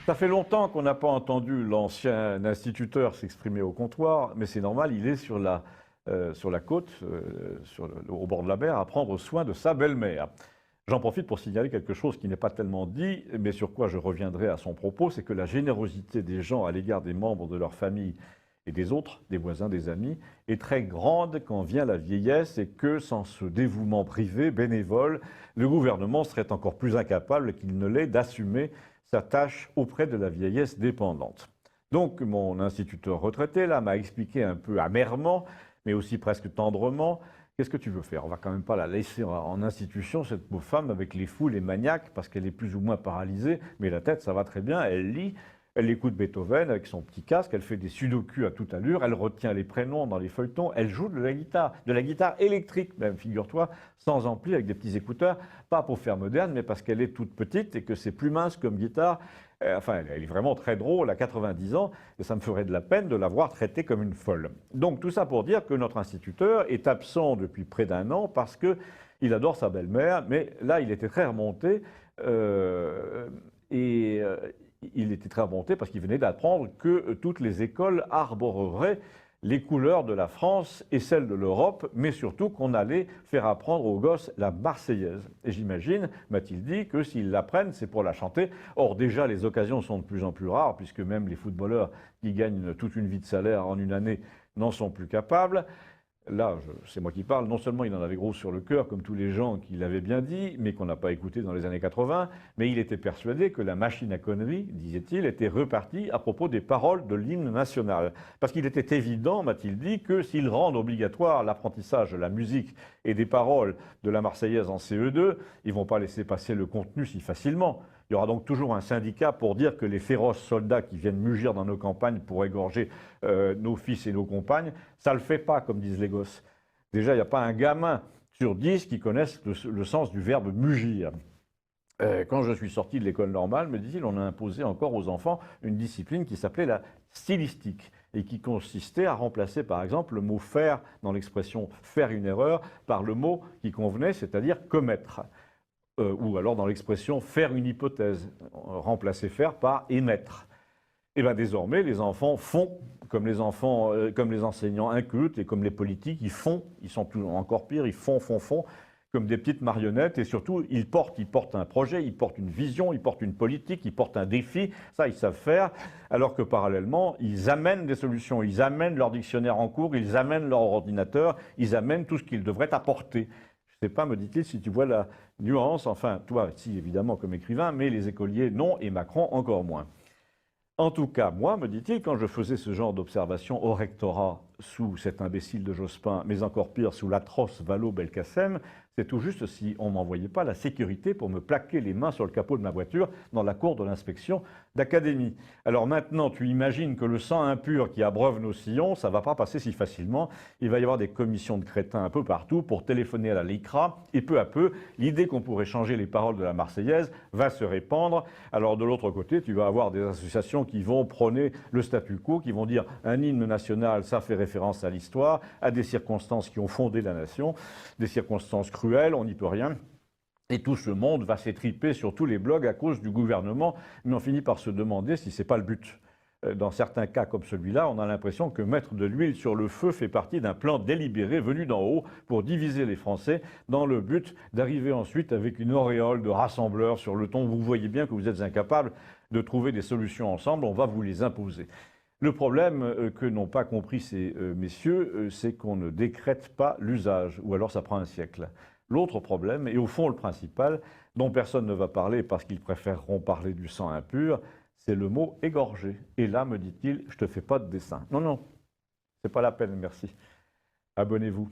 Ça fait longtemps qu'on n'a pas entendu l'ancien instituteur s'exprimer au comptoir, mais c'est normal, il est sur la côte, au bord de la mer, à prendre soin de sa belle-mère. J'en profite pour signaler quelque chose qui n'est pas tellement dit, mais sur quoi je reviendrai à son propos, c'est que la générosité des gens à l'égard des membres de leur famille et des autres, des voisins, des amis, est très grande quand vient la vieillesse et que sans ce dévouement privé, bénévole, le gouvernement serait encore plus incapable qu'il ne l'est d'assumer sa tâche auprès de la vieillesse dépendante. Donc mon instituteur retraité là m'a expliqué un peu amèrement, mais aussi presque tendrement, qu'est-ce que tu veux faire? On va quand même pas la laisser en institution, cette pauvre femme, avec les fous, les maniaques, parce qu'elle est plus ou moins paralysée, mais la tête, ça va très bien, elle lit, elle écoute Beethoven avec son petit casque, elle fait des sudoku à toute allure, elle retient les prénoms dans les feuilletons, elle joue de la guitare électrique même, figure-toi, sans ampli, avec des petits écouteurs, pas pour faire moderne, mais parce qu'elle est toute petite et que c'est plus mince comme guitare. Enfin, elle est vraiment très drôle à 90 ans, et ça me ferait de la peine de la voir traitée comme une folle. Donc tout ça pour dire que notre instituteur est absent depuis près d'un an parce qu'il adore sa belle-mère, mais là il était très remonté, il était très remonté parce qu'il venait d'apprendre que toutes les écoles arboreraient les couleurs de la France et celles de l'Europe, mais surtout qu'on allait faire apprendre aux gosses la Marseillaise. Et j'imagine, m'a-t-il dit, que s'ils l'apprennent, c'est pour la chanter. Or, déjà, les occasions sont de plus en plus rares, puisque même les footballeurs qui gagnent toute une vie de salaire en une année n'en sont plus capables. Là, c'est moi qui parle, non seulement il en avait gros sur le cœur, comme tous les gens qui l'avaient bien dit, mais qu'on n'a pas écouté dans les années 80, mais il était persuadé que la machine à conneries, disait-il, était repartie à propos des paroles de l'hymne national. Parce qu'il était évident, m'a-t-il dit, que s'ils rendent obligatoire l'apprentissage de la musique et des paroles de la Marseillaise en CE2, ils ne vont pas laisser passer le contenu si facilement. Il y aura donc toujours un syndicat pour dire que les féroces soldats qui viennent mugir dans nos campagnes pour égorger nos fils et nos compagnes, ça ne le fait pas, comme disent les gosses. Déjà, il n'y a pas un gamin sur 10 qui connaisse le sens du verbe mugir. Quand je suis sorti de l'école normale, me dit-il, on a imposé encore aux enfants une discipline qui s'appelait la stylistique et qui consistait à remplacer par exemple le mot faire dans l'expression faire une erreur par le mot qui convenait, c'est-à-dire commettre. Ou alors dans l'expression faire une hypothèse, remplacer faire par émettre. Et bien désormais, les enfants font comme les enseignants incultes et comme les politiques, ils font, ils sont encore pires, ils font, comme des petites marionnettes, et surtout, ils portent un projet, ils portent une vision, ils portent une politique, ils portent un défi, ça ils savent faire, alors que parallèlement, ils amènent des solutions, ils amènent leur dictionnaire en cours, ils amènent leur ordinateur, ils amènent tout ce qu'ils devraient apporter. Je ne sais pas, me dit-il, si tu vois la nuance, enfin, toi, si, évidemment, comme écrivain, mais les écoliers, non, et Macron, encore moins. En tout cas, moi, me dit-il, quand je faisais ce genre d'observation au rectorat sous cet imbécile de Jospin, mais encore pire, sous l'atroce Vallaud-Belkacem, c'est tout juste si on ne m'envoyait pas la sécurité pour me plaquer les mains sur le capot de ma voiture dans la cour de l'inspection d'académie. Alors maintenant, tu imagines que le sang impur qui abreuve nos sillons, ça ne va pas passer si facilement. Il va y avoir des commissions de crétins un peu partout pour téléphoner à la LICRA, et peu à peu, l'idée qu'on pourrait changer les paroles de la Marseillaise va se répandre. Alors de l'autre côté, tu vas avoir des associations qui vont prôner le statu quo, qui vont dire un hymne national, ça fait référence à l'histoire, à des circonstances qui ont fondé la nation, des circonstances cruelles, on n'y peut rien. Et tout ce monde va s'étriper sur tous les blogs à cause du gouvernement, mais on finit par se demander si ce n'est pas le but. Dans certains cas comme celui-là, on a l'impression que mettre de l'huile sur le feu fait partie d'un plan délibéré venu d'en haut pour diviser les Français dans le but d'arriver ensuite avec une auréole de rassembleurs sur le ton. Vous voyez bien que vous êtes incapables de trouver des solutions ensemble, on va vous les imposer. Le problème que n'ont pas compris ces messieurs, c'est qu'on ne décrète pas l'usage, ou alors ça prend un siècle. L'autre problème, et au fond le principal, dont personne ne va parler parce qu'ils préféreront parler du sang impur, c'est le mot égorger. Et là, me dit-il, je ne te fais pas de dessin. Non, non, c'est pas la peine, merci. Abonnez-vous.